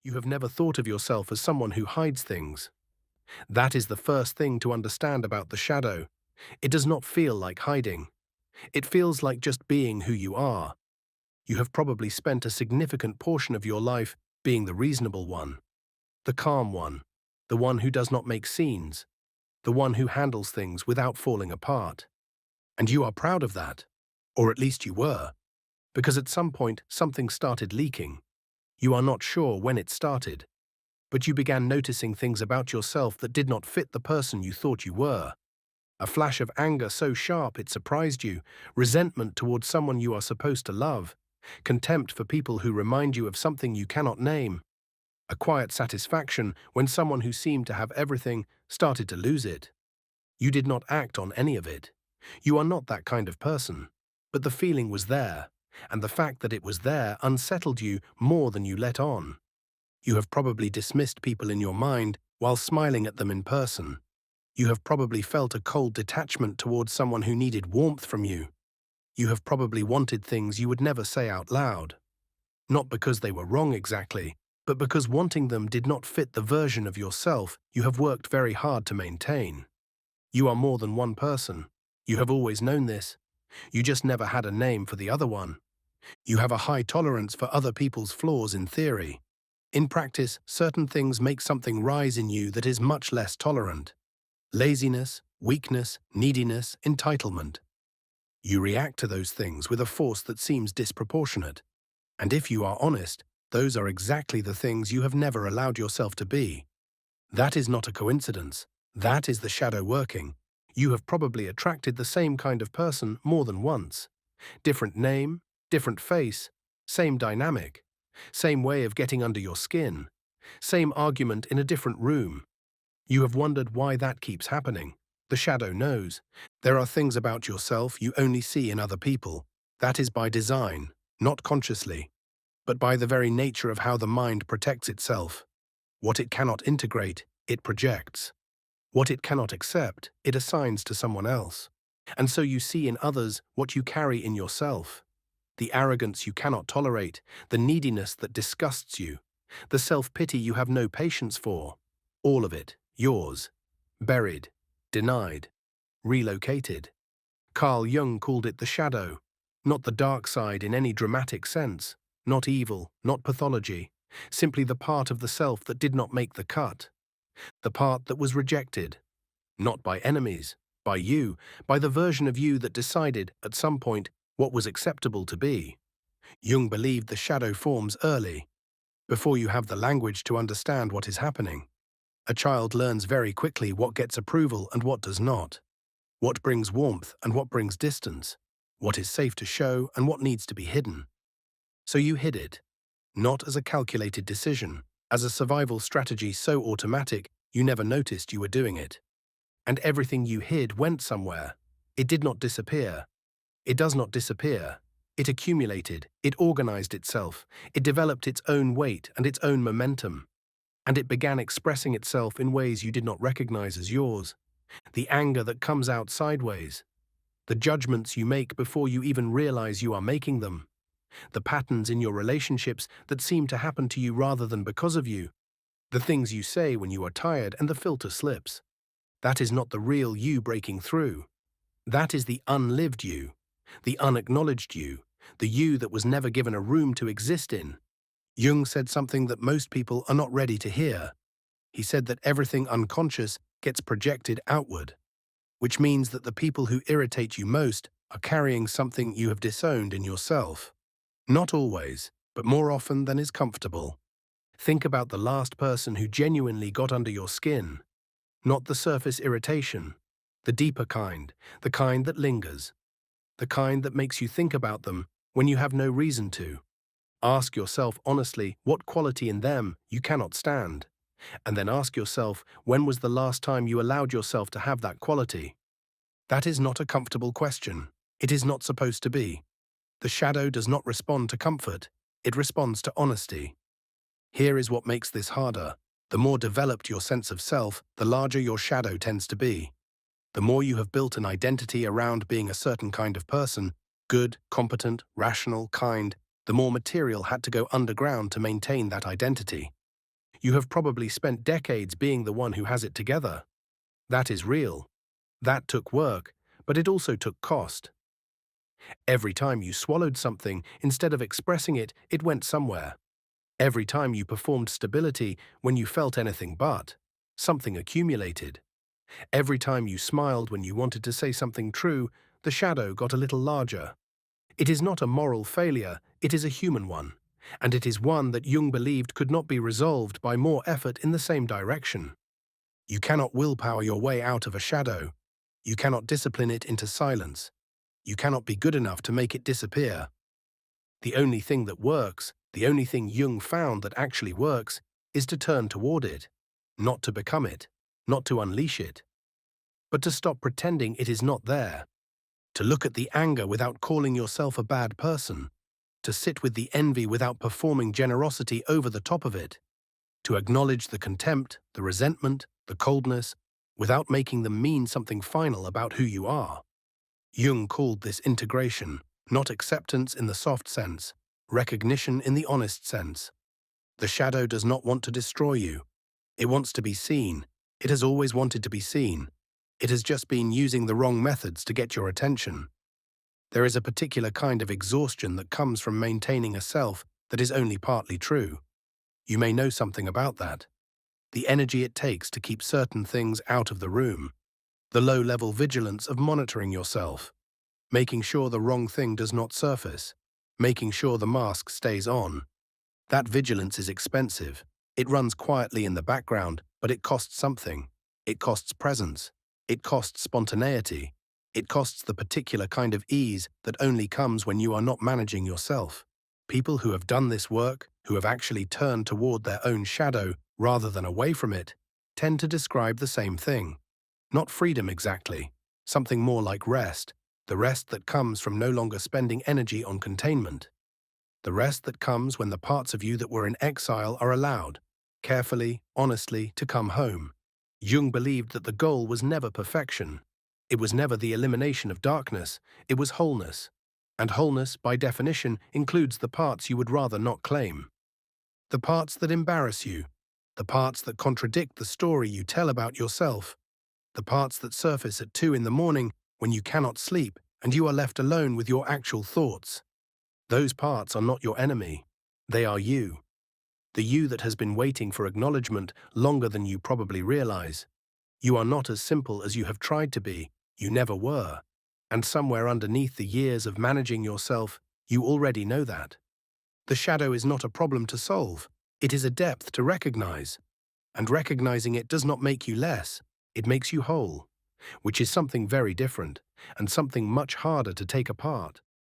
You have never thought of yourself as someone who hides things. That is the first thing to understand about the shadow. It does not feel like hiding. It feels like just being who you are. You have probably spent a significant portion of your life being the reasonable one, the calm one, the one who does not make scenes, the one who handles things without falling apart. And you are proud of that, or at least you were, because at some point something started leaking. You are not sure when it started, but you began noticing things about yourself that did not fit the person you thought you were. A flash of anger so sharp it surprised you, resentment towards someone you are supposed to love, contempt for people who remind you of something you cannot name, a quiet satisfaction when someone who seemed to have everything started to lose it. You did not act on any of it. You are not that kind of person. But the feeling was there, and the fact that it was there unsettled you more than you let on. You have probably dismissed people in your mind while smiling at them in person. You have probably felt a cold detachment towards someone who needed warmth from you. You have probably wanted things you would never say out loud. Not because they were wrong exactly, but because wanting them did not fit the version of yourself you have worked very hard to maintain. You are more than one person. You have always known this. You just never had a name for the other one. You have a high tolerance for other people's flaws in theory. In practice, certain things make something rise in you that is much less tolerant. Laziness, weakness, neediness, entitlement. You react to those things with a force that seems disproportionate. And if you are honest, those are exactly the things you have never allowed yourself to be. That is not a coincidence. That is the shadow working. You have probably attracted the same kind of person more than once. Different name, different face, same dynamic, same way of getting under your skin, same argument in a different room. You have wondered why that keeps happening. The shadow knows. There are things about yourself you only see in other people. That is by design, not consciously, but by the very nature of how the mind protects itself. What it cannot integrate, it projects. What it cannot accept, it assigns to someone else. And so you see in others what you carry in yourself. The arrogance you cannot tolerate, the neediness that disgusts you, the self-pity you have no patience for. All of it, yours. Buried, denied, relocated. Carl Jung called it the shadow. Not the dark side in any dramatic sense. Not evil, not pathology. Simply the part of the self that did not make the cut. The part that was rejected. Not by enemies, by you, by the version of you that decided, at some point, what was acceptable to be. Jung believed the shadow forms early, before you have the language to understand what is happening. A child learns very quickly what gets approval and what does not, what brings warmth and what brings distance, what is safe to show and what needs to be hidden. So you hid it, not as a calculated decision, as a survival strategy so automatic you never noticed you were doing it. And everything you hid went somewhere. It did not disappear. It does not disappear. It accumulated, it organized itself, it developed its own weight and its own momentum. And it began expressing itself in ways you did not recognize as yours. The anger that comes out sideways. The judgments you make before you even realize you are making them. The patterns in your relationships that seem to happen to you rather than because of you. The things you say when you are tired and the filter slips. That is not the real you breaking through. That is the unlived you, the unacknowledged you, the you that was never given a room to exist in. Jung said something that most people are not ready to hear. He said that everything unconscious gets projected outward, which means that the people who irritate you most are carrying something you have disowned in yourself. Not always, but more often than is comfortable. Think about the last person who genuinely got under your skin. Not the surface irritation, the deeper kind, the kind that lingers, the kind that makes you think about them when you have no reason to. Ask yourself honestly what quality in them you cannot stand, and then ask yourself when was the last time you allowed yourself to have that quality. That is not a comfortable question. It is not supposed to be. The shadow does not respond to comfort, it responds to honesty. Here is what makes this harder. The more developed your sense of self, the larger your shadow tends to be. The more you have built an identity around being a certain kind of person, good, competent, rational, kind, the more material had to go underground to maintain that identity. You have probably spent decades being the one who has it together. That is real. That took work, but it also took cost. Every time you swallowed something, instead of expressing it, it went somewhere. Every time you performed stability when you felt anything but, something accumulated. Every time you smiled when you wanted to say something true, the shadow got a little larger. It is not a moral failure, it is a human one. And it is one that Jung believed could not be resolved by more effort in the same direction. You cannot willpower your way out of a shadow. You cannot discipline it into silence. You cannot be good enough to make it disappear. The only thing that works, the only thing Jung found that actually works, is to turn toward it, not to become it, not to unleash it, but to stop pretending it is not there, to look at the anger without calling yourself a bad person, to sit with the envy without performing generosity over the top of it, to acknowledge the contempt, the resentment, the coldness, without making them mean something final about who you are. Jung called this integration, not acceptance in the soft sense, recognition in the honest sense. The shadow does not want to destroy you. It wants to be seen. It has always wanted to be seen. It has just been using the wrong methods to get your attention. There is a particular kind of exhaustion that comes from maintaining a self that is only partly true. You may know something about that. The energy it takes to keep certain things out of the room. The low-level vigilance of monitoring yourself. Making sure the wrong thing does not surface. Making sure the mask stays on. That vigilance is expensive. It runs quietly in the background, but it costs something. It costs presence. It costs spontaneity. It costs the particular kind of ease that only comes when you are not managing yourself. People who have done this work, who have actually turned toward their own shadow rather than away from it, tend to describe the same thing. Not freedom exactly, something more like rest, the rest that comes from no longer spending energy on containment. The rest that comes when the parts of you that were in exile are allowed, carefully, honestly, to come home. Jung believed that the goal was never perfection. It was never the elimination of darkness, it was wholeness. And wholeness, by definition, includes the parts you would rather not claim. The parts that embarrass you, the parts that contradict the story you tell about yourself, the parts that surface at 2 in the morning when you cannot sleep and you are left alone with your actual thoughts. Those parts are not your enemy. They are you. The you that has been waiting for acknowledgement longer than you probably realize. You are not as simple as you have tried to be. You never were. And somewhere underneath the years of managing yourself, you already know that. The shadow is not a problem to solve. It is a depth to recognize. And recognizing it does not make you less. It makes you whole, which is something very different and something much harder to take apart.